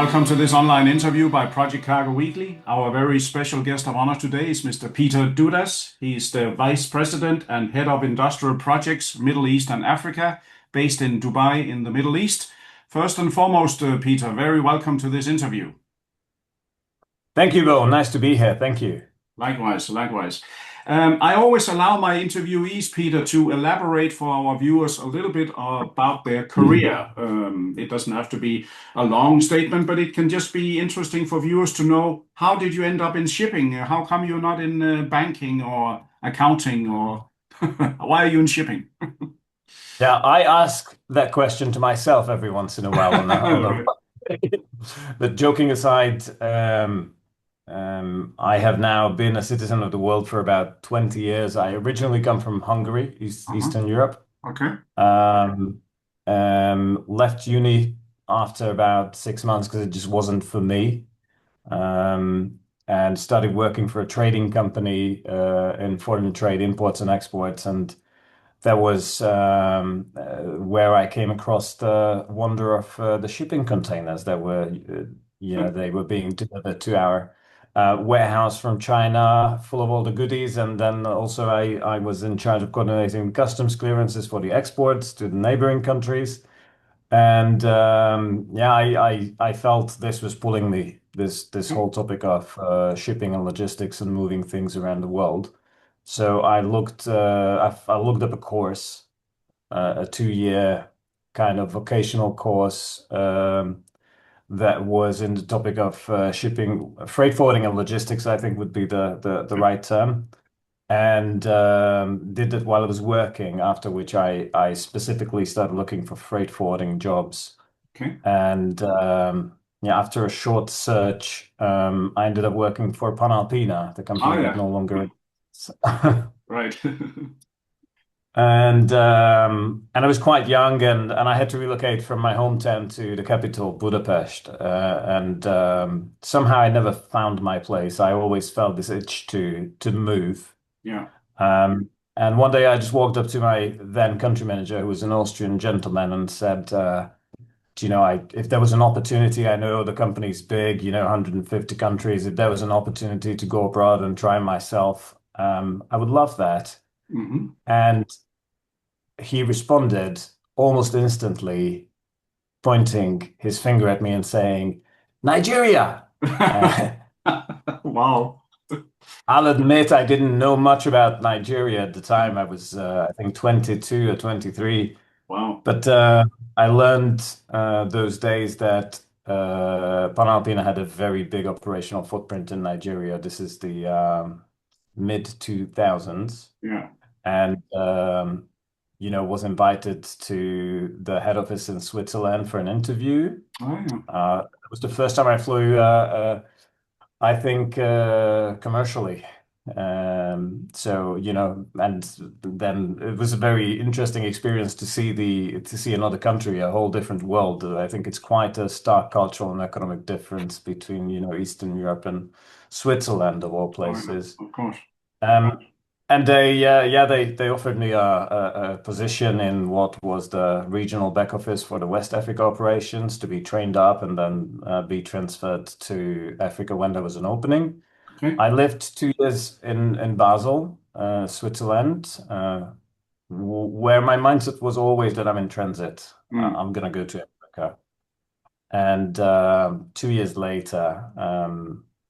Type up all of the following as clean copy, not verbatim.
Welcome to this online interview by Project Cargo Weekly. Our very special guest of honor today is Mr. Peter Dudas. He's the Vice President and Head of Industrial Projects, Middle East and Africa, based in Dubai in the Middle East. First and foremost, Peter, very welcome to this interview. Thank you, Will. Nice to be here. Thank you. Likewise, likewise. I always allow my interviewees, Peter, to elaborate for our viewers a little bit about their career. It doesn't have to be a long statement, but it can just be interesting for viewers to know how did you end up in shipping? How come you're not in banking or accounting, or why are you in shipping? Yeah, I ask that question to myself every once in a while Right. but joking aside, I have now been a citizen of the world for about 20 years. I originally come from Hungary, Uh-huh. Eastern Europe. Okay. Um, Left uni after about 6 months because it just wasn't for me. And started working for a trading company in foreign trade, imports and exports. And that was where I came across the wonder of the shipping containers that were, they were being delivered to our warehouse from China, full of all the goodies. And then also I was in charge of coordinating customs clearances for the exports to the neighboring countries. And yeah, I felt this was pulling me, this whole topic of shipping and logistics and moving things around the world. So I looked up a course, a 2 year kind of vocational course that was in the topic of shipping, freight forwarding and logistics, I think would be the right term. And did it while I was working, after which I specifically started looking for freight forwarding jobs. Okay. And yeah, after a short search, I ended up working for Panalpina, the Oh company that yeah. no longer exists. Right. And I was quite young, and I had to relocate from my hometown to the capital, Budapest. And somehow I never found my place. I always felt this itch to move. Yeah. And one day I just walked up to my then country manager, who was an Austrian gentleman, and said, do you know, if there was an opportunity, I know the company's big, 150 countries. If there was an opportunity to go abroad and try myself, I would love that. Hmm. And he responded almost instantly, pointing his finger at me and saying, Nigeria. Uh, Wow. I'll admit I didn't know much about Nigeria at the time. I was, I think, 22 or 23. Wow. But I learned those days that Panalpina had a very big operational footprint in Nigeria. This is the mid 2000s. Yeah. And was invited to the head office in Switzerland for an interview. Oh yeah. It was the first time I flew, I think, commercially. So, and then it was a very interesting experience to see another country, a whole different world. I think it's quite a stark cultural and economic difference between, Eastern Europe and Switzerland, of all Oh yeah. places. Of course. Um, and they offered me a position in what was the regional back office for the West Africa operations to be trained up and then be transferred to Africa when there was an opening. Okay. I lived 2 years in Basel, Switzerland, where my mindset was always that I'm in transit. Mm. I'm gonna go to Africa. And 2 years later,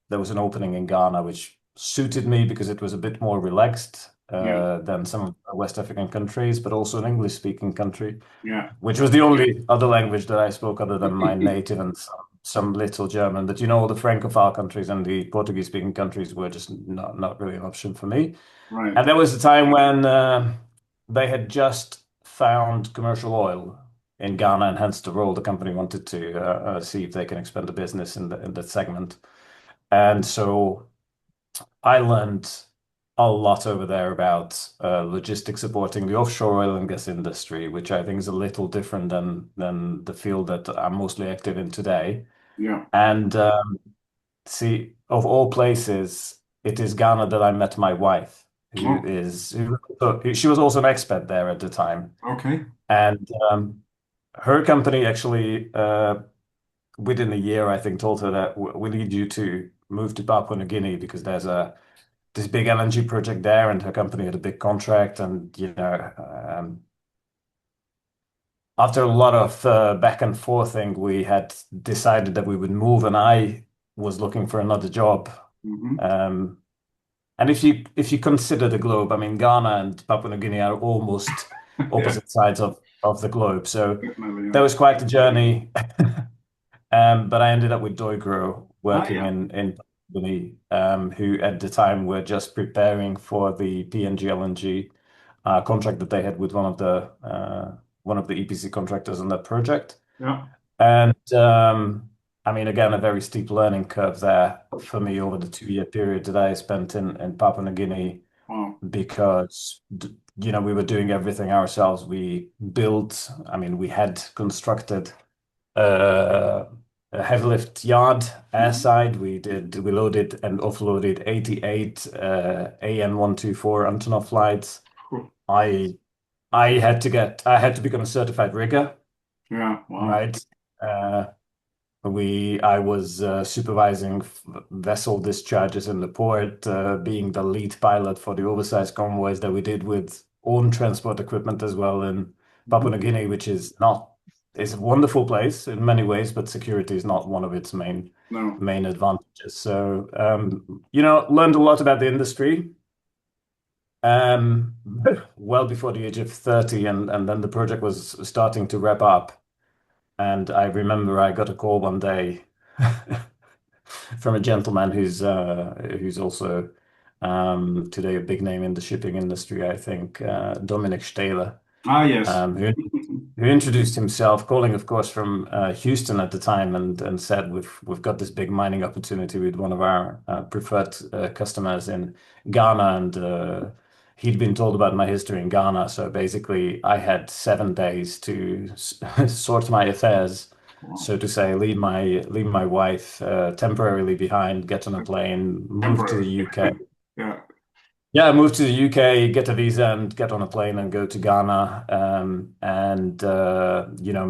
there was an opening in Ghana, which suited me because it was a bit more relaxed Yeah. than some of the West African countries, but also an English-speaking country, Yeah. which was the only other language that I spoke other than my native and some little German. But all the Francophone countries and the Portuguese-speaking countries were just not really an option for me. Right. And there was a time when they had just found commercial oil in Ghana, and hence the role the company wanted to see if they can expand the business in that segment. And so I learned a lot over there about logistics supporting the offshore oil and gas industry, which I think is a little different than the field that I'm mostly active in today. Yeah. And see, of all places, it is Ghana that I met my wife, Oh, she was also an expat there at the time. okay. And her company actually within a year, I think, told her that we need you to move to Papua New Guinea because there's a this big LNG project there, and her company had a big contract, and after a lot of back and forthing, we had decided that we would move, and I was looking for another job. Hmm. Um, and if you consider the globe, I mean, Ghana and Papua New Guinea are almost Yeah, opposite sides of the globe. So definitely. that Yeah. was quite a journey. But I ended up with Doigro Ah, working yeah. in Guinea, who at the time were just preparing for the PNG LNG contract that they had with one of the EPC contractors on that project. Yeah. And I mean, again, a very steep learning curve there for me over the 2 year period that I spent in Papua New Guinea Wow. because we were doing everything ourselves. We built, I mean, we had constructed uh, a heavy lift yard Mhm. airside. We loaded and offloaded 88 AN-124 Antonov flights. Cool. I I had to become a certified rigger, Yeah. Wow. right? Uh, I was supervising vessel discharges in the port, being the lead pilot for the oversized convoys that we did with own transport equipment as well in Papua Mhm. New Guinea, which is a wonderful place in many ways, but security is not one of its No. main advantages. So, learned a lot about the industry. Um, well before the age of 30, and then the project was starting to wrap up. And I remember I got a call one day from a gentleman who's also today a big name in the shipping industry, I think, Dominic Stahler, Ah, yes. um, who, who introduced himself, calling, of course, from Houston at the time, and said we've got this big mining opportunity with one of our preferred customers in Ghana, and he'd been told about my history in Ghana. So basically, I had 7 days to sort my affairs, Wow. so to say, leave my wife temporarily behind, get on a plane, move to the Temporary. UK. Yeah. Yeah, move to the UK, get a visa, and get on a plane and go to Ghana, and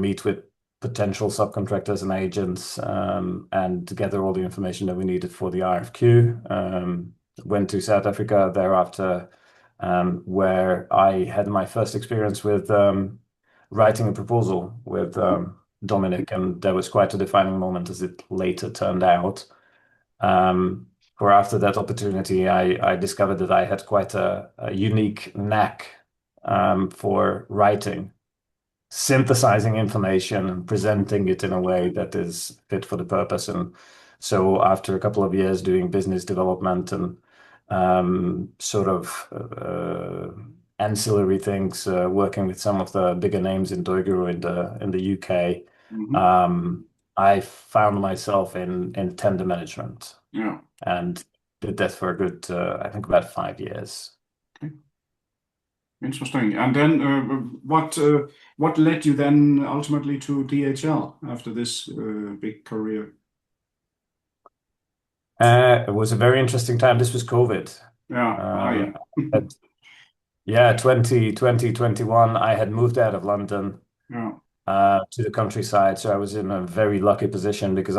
meet with potential subcontractors and agents, and gather all the information that we needed for the RFQ. Went to South Africa thereafter, where I had my first experience with writing a proposal with Dominic, and that was quite a defining moment, as it later turned out. Um, for after that opportunity, I discovered that I had quite a unique knack for writing, synthesizing information and presenting it in a way that is fit for the purpose. And so, after a couple of years doing business development and sort of ancillary things, working with some of the bigger names in Doiguru in the UK, Hmm. um, I found myself in tender management Yeah. and did that for a good, I think, about 5 years. Okay. Interesting. And then, what led you then ultimately to DHL after this big career? It was a very interesting time. This was COVID. Yeah. Ah, yeah. Um, at, yeah, 2021, I had moved out of London Yeah. to the countryside. So I was in a very lucky position because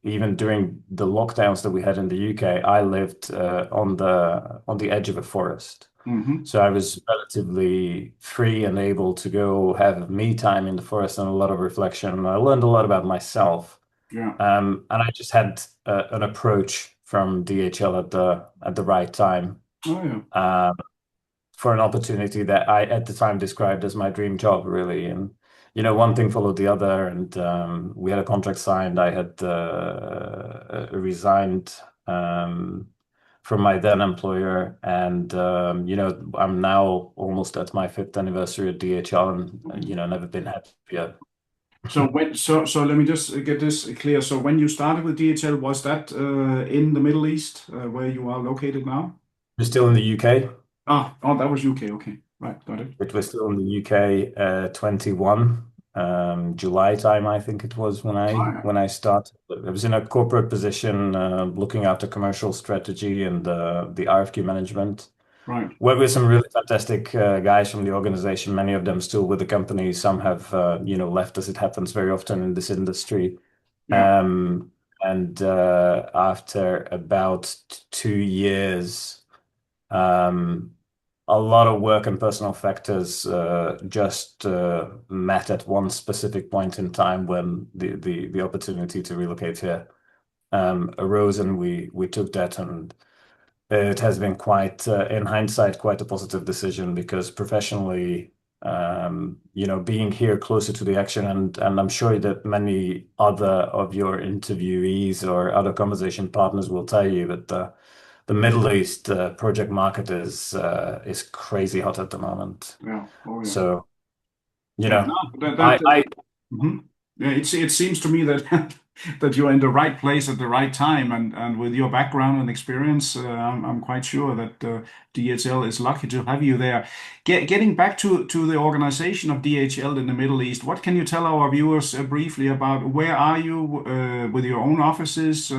even during the lockdowns that we had in the UK, I lived on the edge of a forest. Hmm. So I was relatively free and able to go have me time in the forest and a lot of reflection. I learned a lot about myself. Yeah. And I just had an approach from DHL at the right time. Oh, yeah. Um, for an opportunity that I at the time described as my dream job, really. And one thing followed the other, and we had a contract signed. I had resigned from my then employer, and I'm now almost at my fifth anniversary at DHL, and never been happier. So let me just get this clear. So when you started with DHL, was that in the Middle East, where you are located now? We're still in the UK. Ah, oh, that was UK. Okay, right, got it. It was still in the UK, 21, July time, I think it was when Ah, I yeah, when I started. I was in a corporate position, looking after commercial strategy and the RFQ management. right. Worked with some really fantastic guys from the organization. Many of them still with the company. Some have, left, as it happens very often in this industry. Yeah. And after about 2 years, um, a lot of work and personal factors just met at one specific point in time when the opportunity to relocate here arose, and we took that, and it has been quite, in hindsight, quite a positive decision because professionally, being here closer to the action, and I'm sure that many other of your interviewees or other conversation partners will tell you that the Middle East project market is crazy hot at the moment. Yeah. Oh, yeah. So, you Yeah. know, No, I mhm. Yeah, it seems to me that that you're in the right place at the right time, and with your background and experience, I'm quite sure that DHL is lucky to have you there. Getting back to the organization of DHL in the Middle East, what can you tell our viewers briefly about where are you with your own offices?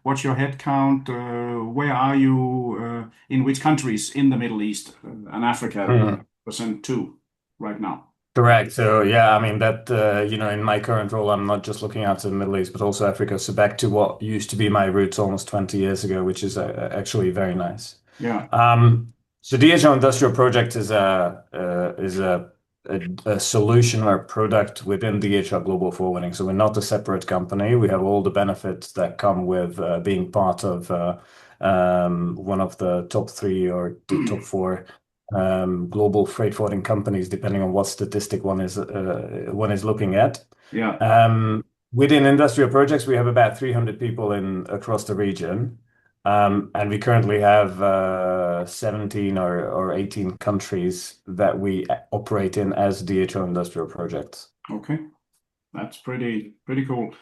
What's your head count? Where are you in which countries in the Middle East and Africa Mhm. percent too right now? Correct. So yeah, I mean that in my current role, I'm not just looking after the Middle East, but also Africa. So back to what used to be my roots almost 20 years ago, which is actually very nice. Yeah. So DHL Industrial Project is a solution or a product within DHL Global Forwarding. So we're not a separate company. We have all the benefits that come with being part of one of the top three or the top four global freight forwarding companies, depending on what statistic one is looking at. Yeah. Within industrial projects, we have about 300 people in across the region, and we currently have 17 or 18 countries that we operate in as DHL industrial projects. Okay. That's pretty cool.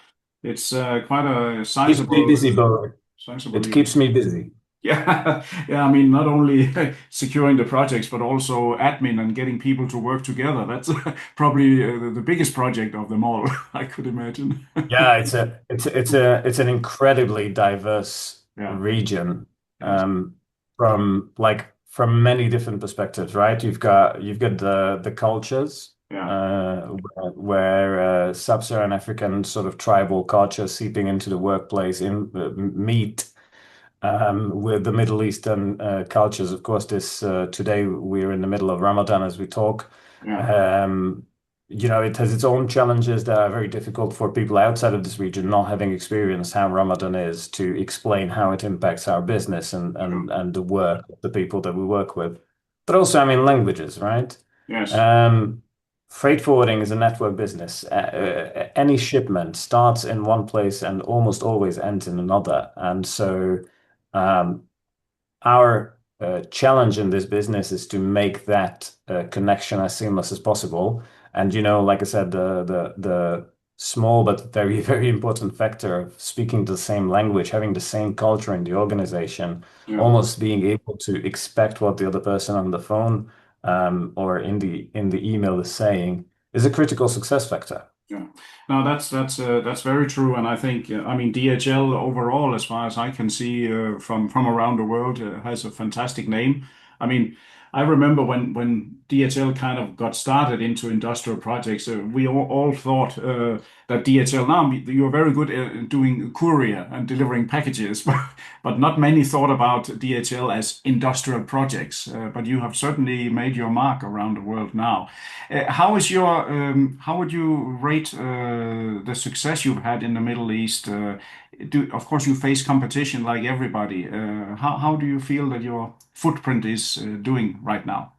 It's quite a Keeps me busy, Bo. sizable It unit. keeps me busy. Yeah, yeah. I mean, not only securing the projects, but also admin and getting people to work together. That's probably the biggest project of them all, I could imagine. Yeah, it's an incredibly diverse Yeah. region, Yes. from many different perspectives, right? You've got the cultures, Yeah. where sub-Saharan African sort of tribal cultures seeping into the workplace meet with the Middle Eastern cultures. Of course, this today we're in the middle of Ramadan as we talk. Yeah. Um, it has its own challenges that are very difficult for people outside of this region, not having experienced how Ramadan is, to explain how it impacts our business and Sure. and and the work of the people that we work with. But also, I mean, languages, right? Yes. Um, Freight forwarding is a network business. Any shipment starts in one place and almost always ends in another. And so um, our challenge in this business is to make that connection as seamless as possible. And like I said, the small but very very important factor of speaking the same language, having the same culture in the organization, Yeah. almost being able to expect what the other person on the phone or in the email is saying, is a critical success factor. Yeah. No, that's very true, and I think I mean DHL overall, as far as I can see from around the world, has a fantastic name. I mean, I remember when DHL kind of got started into industrial projects, we all thought that DHL now you're very good at doing courier and delivering packages, but not many thought about DHL as industrial projects. But you have certainly made your mark around the world now. How would you rate the success you've had in the Middle East? Of course, you face competition like everybody. How do you feel that your footprint is doing right now?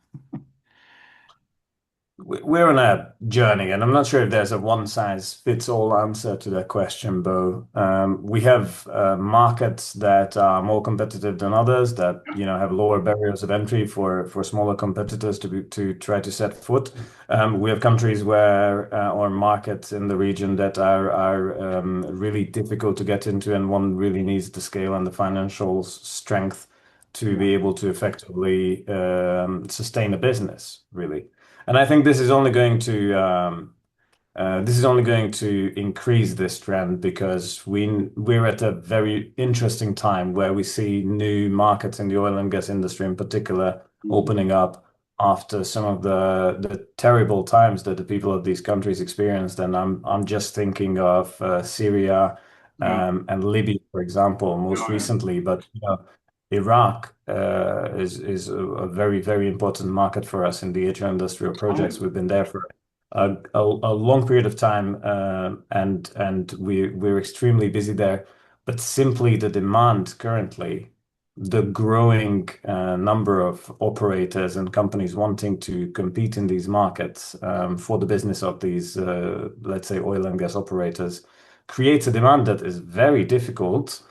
We're on a journey, and I'm not sure if there's a one size fits all answer to that question, Bo. We have markets that are more competitive than others that have lower barriers of entry for smaller competitors to try to set foot. We have countries where or markets in the region that are really difficult to get into, and one really needs the scale and the financial strength to Yeah, be able to effectively sustain a business, really. And I think this is only going to increase this trend because we're at a very interesting time where we see new markets in the oil and gas industry in particular mhm, opening up. after some of the terrible times that the people of these countries experienced. And I'm just thinking of Syria Yeah. and Libya, for example, most Oh, yeah. recently. But Iraq is a very, very important market for us in DHL Industrial Projects. Oh, We've been there for a long period of time, and we're extremely busy there. But simply the demand currently, the growing number of operators and companies wanting to compete in these markets for the business of these, let's say, oil and gas operators, creates a demand that is very difficult, yeah.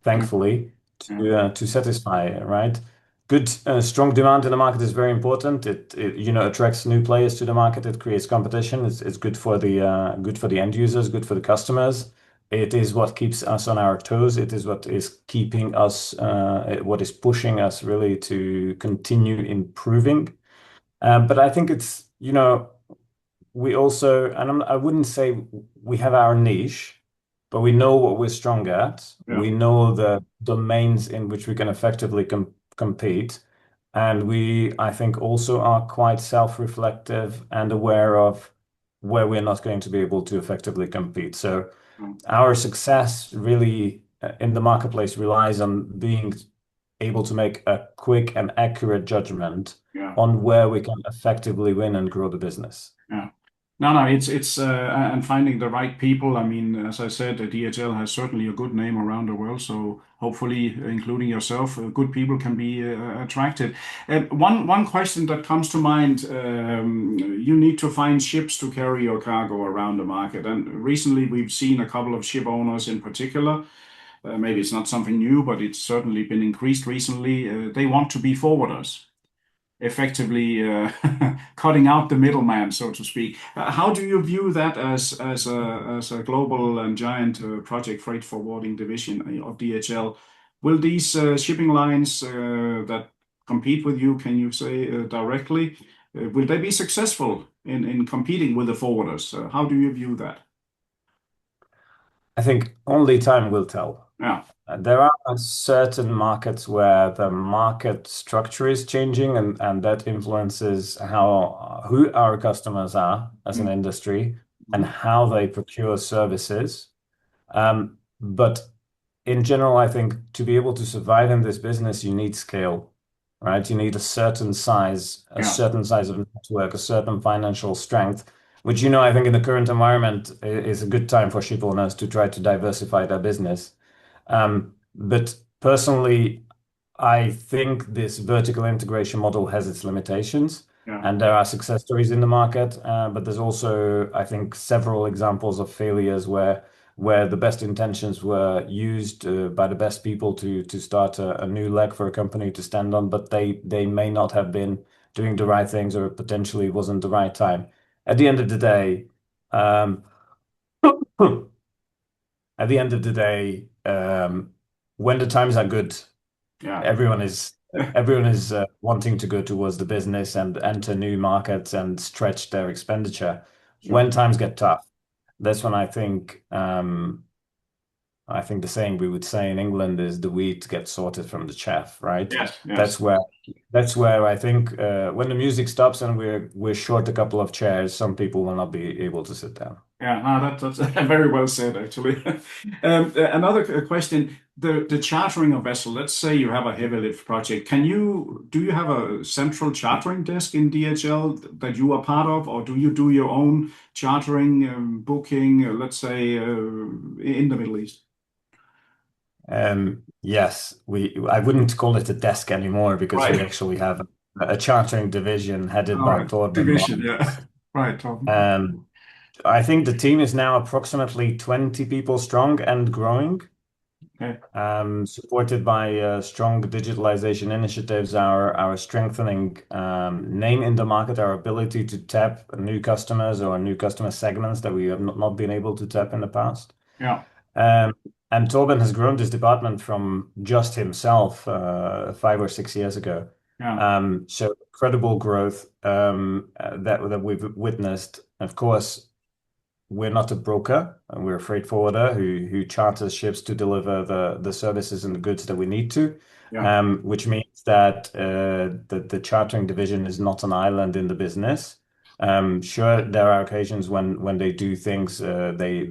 thankfully, Yeah. to satisfy, right? Good, strong demand in the market is very important. It attracts new players to the market. It creates competition. It's good for the end users, good for the customers. It is what keeps us on our toes. It is what is keeping us, what is pushing us really to continue improving. But I think we also, and I wouldn't say we have our niche, but we know what we're strong at. Yeah. We know the domains in which we can effectively compete. And I think, also are quite self-reflective and aware of where we're not going to be able to effectively compete. So Mm. our success really in the marketplace relies on being able to make a quick and accurate judgment Yeah. on where we can effectively win and grow the business. Yeah. No, no, it's and finding the right people. I mean, as I said, the DHL has certainly a good name around the world. So hopefully, including yourself, good people can be attracted. One question that comes to mind: you need to find ships to carry your cargo around the market. And recently, we've seen a couple of ship owners in particular. Maybe it's not something new, but it's certainly been increased recently. They want to be forwarders, effectively cutting out the middleman, so to speak. How do you view that as a global and giant project freight forwarding division of DHL? Will these shipping lines that compete with you, can you say directly, will they be successful in competing with the forwarders? How do you view that? I think only time will tell. Yeah, There are certain markets where the market structure is changing, and that influences who our customers are as an mm, industry and mhm, how they procure services. But in general, I think to be able to survive in this business, you need scale, right? You need a yeah, certain size of network, a certain financial strength, which, I think in the current environment is a good time for ship owners to try to diversify their business. But personally, I think this vertical integration model has its limitations, yeah, and there are success stories in the market, but there's also, I think, several examples of failures where the best intentions were used by the best people to start a new leg for a company to stand on, but they may not have been doing the right things, or potentially wasn't the right time. At the end of the day, um, at the end of the day, when the times are good, yeah, everyone is everyone is wanting to go towards the business and enter new markets and stretch their expenditure. sure. When times get tough, that's when I think the saying we would say in England is the wheat gets sorted from the chaff, right? Yes, That's yes. where that's where I think when the music stops and we're short a couple of chairs, some people will not be able to sit down. Yeah, no, that's very well said, actually. Another question: the chartering of vessel. Let's say you have a heavy lift project. Do you have a central chartering desk in DHL that you are part of, or do you do your own chartering, booking, let's say, in the Middle East? Yes, I wouldn't call it a desk anymore because we Right. actually have a chartering division headed All by right. Torben Division, yeah. Barnes. Right, Tom. Um, I think the team is now approximately 20 people strong and growing, Okay. supported by strong digitalization initiatives, our strengthening name in the market, our ability to tap new customers or new customer segments that we have not been able to tap in the past. Yeah. Um, and Torben has grown this department from just himself 5 or 6 years ago. Yeah. So incredible growth that we've witnessed. Of course, we're not a broker, and we're a freight forwarder who charters ships to deliver the services and the goods that we need to. Yeah. Which means that the chartering division is not an island in the business. Sure, there are occasions when they do things, they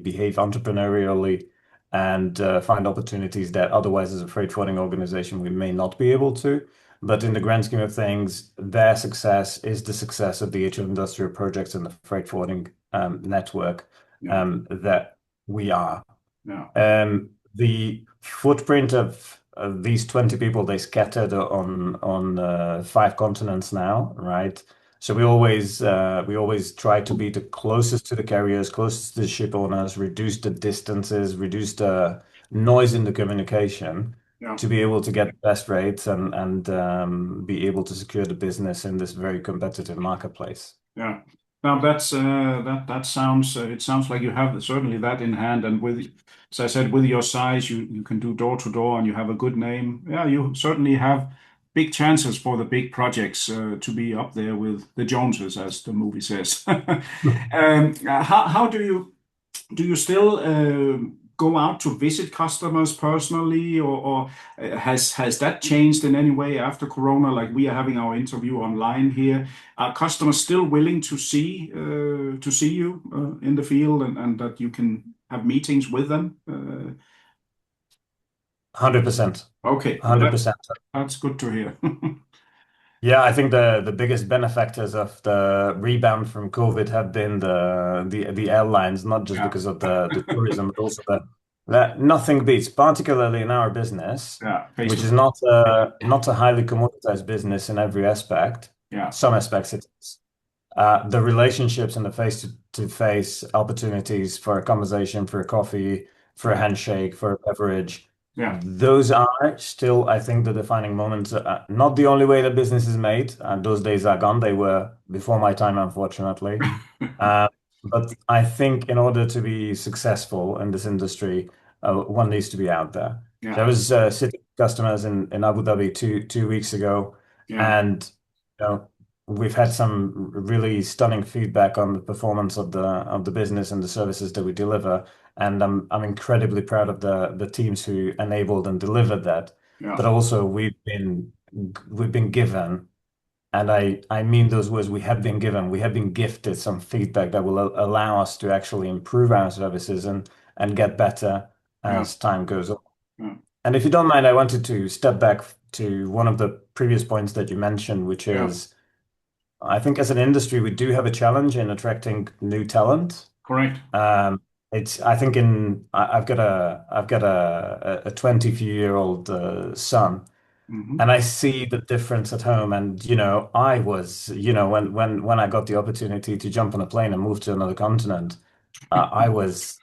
behave entrepreneurially and find opportunities that otherwise, as a freight forwarding organization, we may not be able to. But in the grand scheme of things, their success is the success of DHL Industrial Projects and the freight forwarding network Yeah. that we are. Yeah. The footprint of these 20 people, they scattered on 5 continents now, right? So we always try to be the closest to the carriers, closest to the ship owners, reduce the distances, reduce the noise in the communication Yeah. to be able to get the best rates and be able to secure the business in this very competitive marketplace. Yeah. Now that sounds it sounds like you have certainly that in hand, and with, as I said, with your size, you can do door to door, and you have a good name. Yeah, you certainly have big chances for the big projects to be up there with the Joneses, as the movie says. How do you still go out to visit customers personally, or has that changed in any way after Corona? Like we are having our interview online here. Are customers still willing to see you in the field, and that you can have meetings with them? 100%. Okay, well, 100%. that's good to hear. Yeah, I think the biggest benefactors of the rebound from COVID have been the airlines, not just Yeah, because of the tourism, but also that nothing beats, particularly in our business, yeah, face which to is face. not a highly commoditized business in every aspect. Yeah, Some aspects it is. The relationships and the face-to-face opportunities for a conversation, for a coffee, for a yeah, handshake, for a beverage, yeah. those are still, I think, the defining moments. Not the only way that business is made. Those days are gone. They were before my time, unfortunately. Uh, but I think in order to be successful in this industry, one needs to be out there. So I Yeah, was sitting with customers in Abu Dhabi two weeks ago, yeah, and you know, we've had some really stunning feedback on the performance of the business and the services that we deliver. And I'm incredibly proud of the teams who enabled and delivered that. yeah, But also we've been given, and I mean those words, we have been gifted some feedback that will allow us to actually improve our services and get better yeah, as time goes on. yeah, And if you don't mind, I wanted to step back to one of the previous points that you mentioned, which yeah. is I think as an industry, we do have a challenge in attracting new talent. Correct. I think I've got a 20-year-old son, Hmm. and I see the difference at home. And I was, when I got the opportunity to jump on a plane and move to another continent, I was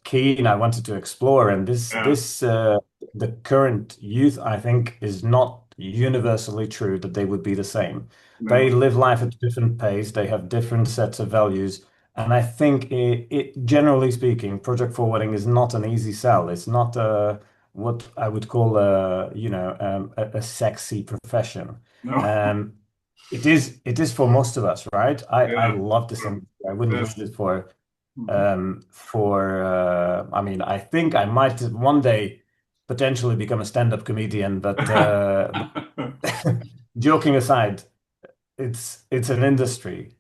keen. I wanted to explore, and Yeah, the current youth, I think, is not universally true that they would be the same. They no, live life at a different pace. They have different sets of values, and I think generally speaking, project forwarding is not an easy sell. It's not what I would call a sexy profession. no. Um, it is for most of us, right? I Yeah, love this industry. I wouldn't yeah. leave it I mean, I think I might one day potentially become a stand-up comedian, but joking aside, it's an industry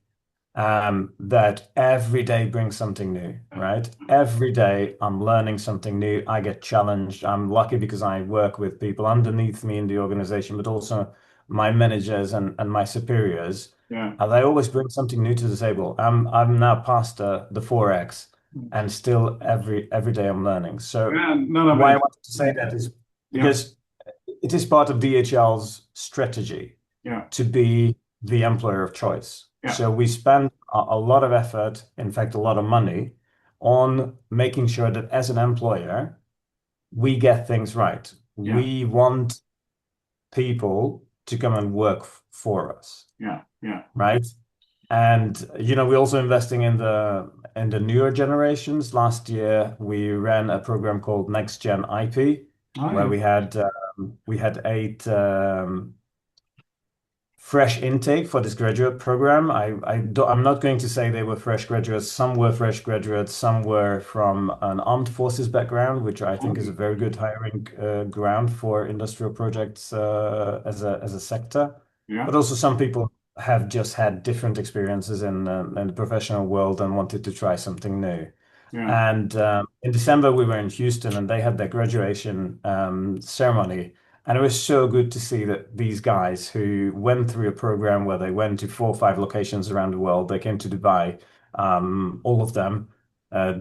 that every day brings something new, right? Every day I'm learning something new. I get challenged. I'm lucky because I work with people underneath me in the organization, but also my managers and my superiors. Yeah. And they always bring something new to the table. I'm now past the 4X, and still every day I'm learning. So Yeah, no, no, why I but wanted to say that is yeah, because it is part of DHL's strategy yeah, to be the employer of choice. yeah, So we spend a lot of effort, in fact, a lot of money on making sure that as an employer, we get things right. yeah, We want people to come and work for us, yeah, yeah. right? And we're also investing in the newer generations. Last year, we ran a program called Next Gen IP, Oh, where yeah. we had eight fresh intake for this graduate program. I'm not going to say they were fresh graduates. Some were fresh graduates. Some were from an armed forces background, which I think is a Okay. very good hiring ground for industrial projects as a sector. Yeah. But also some people have just had different experiences in the professional world and wanted to try something new. Yeah. And in December, we were in Houston and they had their graduation ceremony. And it was so good to see that these guys who went through a program where they went to 4 or 5 locations around the world, they came to Dubai, all of them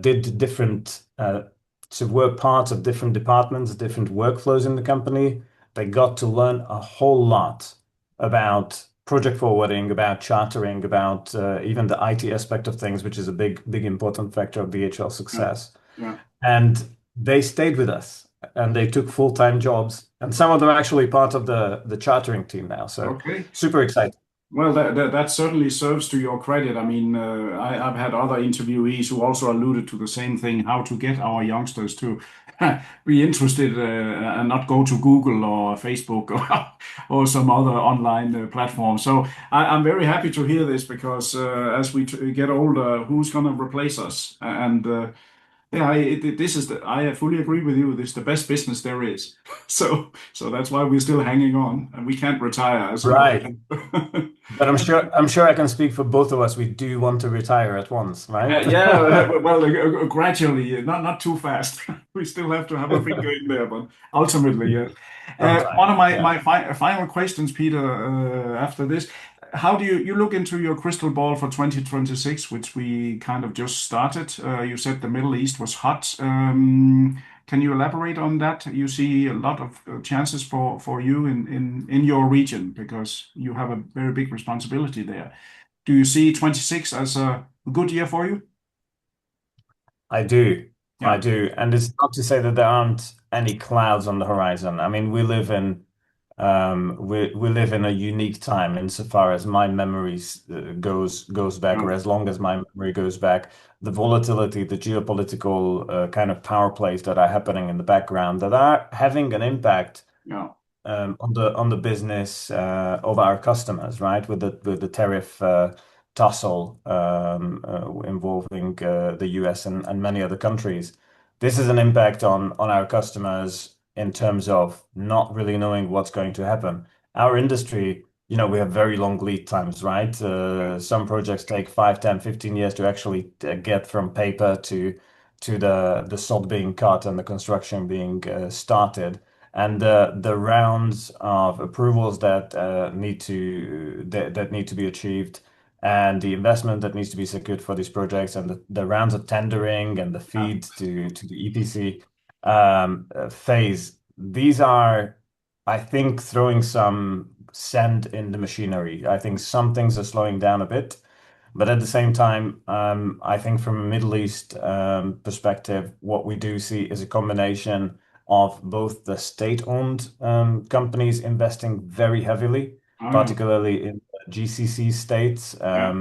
did different, to work parts of different departments, different workflows in the company. They got to learn a whole lot about project forwarding, about chartering, about even the IT aspect of things, which is a big important factor of DHL Yeah. success. Yeah. And they stayed with us and they took full-time jobs. And some of them are actually part of the chartering team now. So Okay. super excited. Well, that certainly serves to your credit. I mean, I've had other interviewees who also alluded to the same thing, how to get our youngsters to be interested and not go to Google or Facebook or some other online platform. So I'm very happy to hear this because as we get older, who's going to replace us? And yeah, this is I fully agree with you. This is the best business there is. So that's why we're still hanging on, and we can't retire as some Right. other. But I'm sure I can speak for both of us. We do want to retire at once, right? Yeah, well, gradually, not too fast. We still have to have a finger in there, but ultimately, yes. One Sometime. of my Yeah. final questions, Peter, after this, how do you look into your crystal ball for 2026, which we kind of just started? You said the Middle East was hot. Can you elaborate on that? You see a lot of chances for you in your region because you have a very big responsibility there. Do you see 26 as a good year for you? I do. I Yeah. do. And it's not to say that there aren't any clouds on the horizon. I mean, we live in a unique time insofar as my memories goes back, Yeah. or as long as my memory goes back, the volatility, the geopolitical kind of power plays that are happening in the background that are having an impact Yeah. on the business of our customers, right? With the tariff tussle involving the US and many other countries. This is an impact on our customers in terms of not really knowing what's going to happen. Our industry, we have very long lead times, right? Some projects take 5, 10, 15 years to actually get from paper to the sod being cut and the construction being started and the rounds of approvals that need to be achieved, and the investment that needs to be secured for these projects, and the rounds of tendering and the Yeah. feed to the EPC phase. These are, I think, throwing some sand in the machinery. I think some things are slowing down a bit. But at the same time, I think from a Middle East perspective, what we do see is a combination of both the state-owned companies investing very heavily, Oh, yeah. particularly in GCC states, Yeah.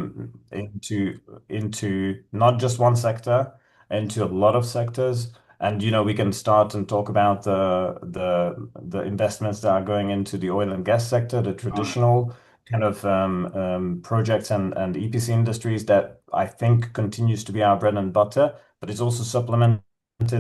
into not just one sector, into a lot of sectors. And we can start and talk about the investments that are going into the oil and gas sector, the Oh, yeah. traditional kind of projects and EPC industries that I think continues to be our bread and butter, but it's also supplemented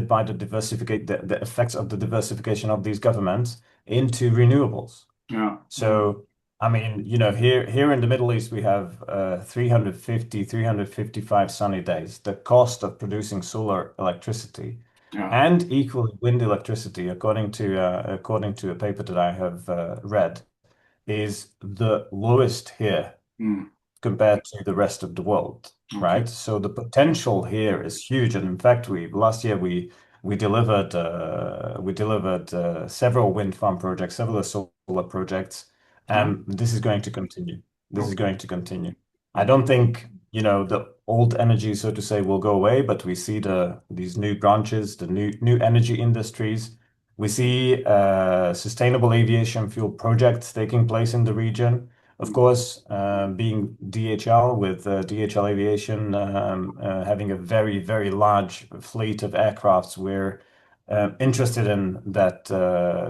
by the effects of the diversification of these governments into renewables. Yeah. Yeah. So, I mean, here in the Middle East, we have 355 sunny days. The cost of producing solar electricity Yeah. and equally wind electricity, according to a paper that I have read, is the lowest here Mm. compared to the rest of the world, Okay. right? So the potential here is huge. And in fact, we last year we delivered several wind farm projects, several solar projects, Yeah. and this is going to continue. This is Okay. going to continue. I Okay. don't think, the old energy, so to say, will go away, but we see these new branches, the new energy industries. We see sustainable aviation fuel projects taking place in the region. Of Mm. course, being DHL with DHL Aviation having a very, very large fleet of aircrafts, we're interested in that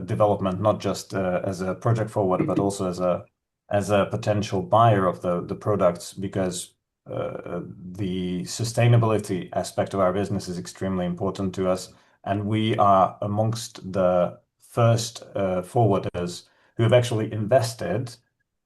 development, not just as a project forwarder, but also as a potential buyer of the products because the sustainability aspect of our business is extremely important to us, and we are amongst the first forwarders who have actually invested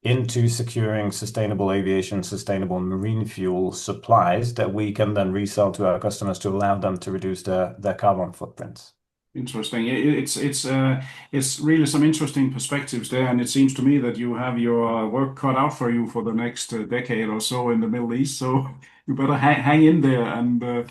into securing sustainable aviation, sustainable marine fuel supplies that we can then resell to our customers to allow them to reduce their carbon footprints. Interesting. It's really some interesting perspectives there, and it seems to me that you have your work cut out for you for the next decade or so in the Middle East. So you better hang in there. And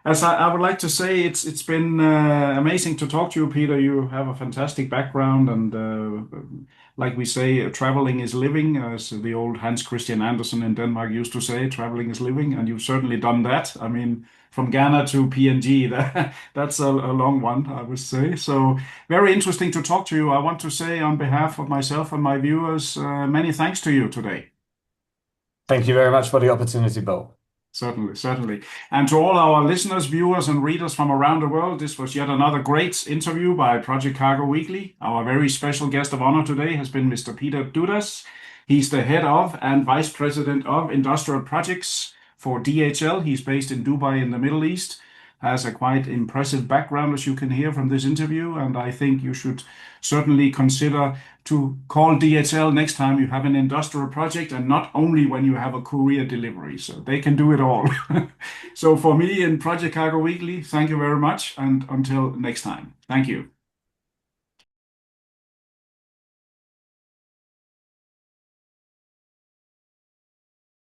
as I would like to say, it's been amazing to talk to you, Peter. You have a fantastic background, and like we say, traveling is living, as the old Hans Christian Andersen in Denmark used to say, traveling is living, and you've certainly done that. I mean, from Ghana to PNG, that's a long one, I would say. So very interesting to talk to you. I want to say on behalf of myself and my viewers, many thanks to you today. Thank you very much for the opportunity, Bill. Certainly, certainly. And to all our listeners, viewers, and readers from around the world, this was yet another great interview by Project Cargo Weekly. Our very special guest of honor today has been Mr. Peter Dudas. He's the head of and vice president of industrial projects for DHL. He's based in Dubai in the Middle East. Has a quite impressive background, as you can hear from this interview, and I think you should certainly consider to call DHL next time you have an industrial project and not only when you have a courier delivery. So they can do it all. So for me in Project Cargo Weekly, thank you very much, and until next time. Thank you.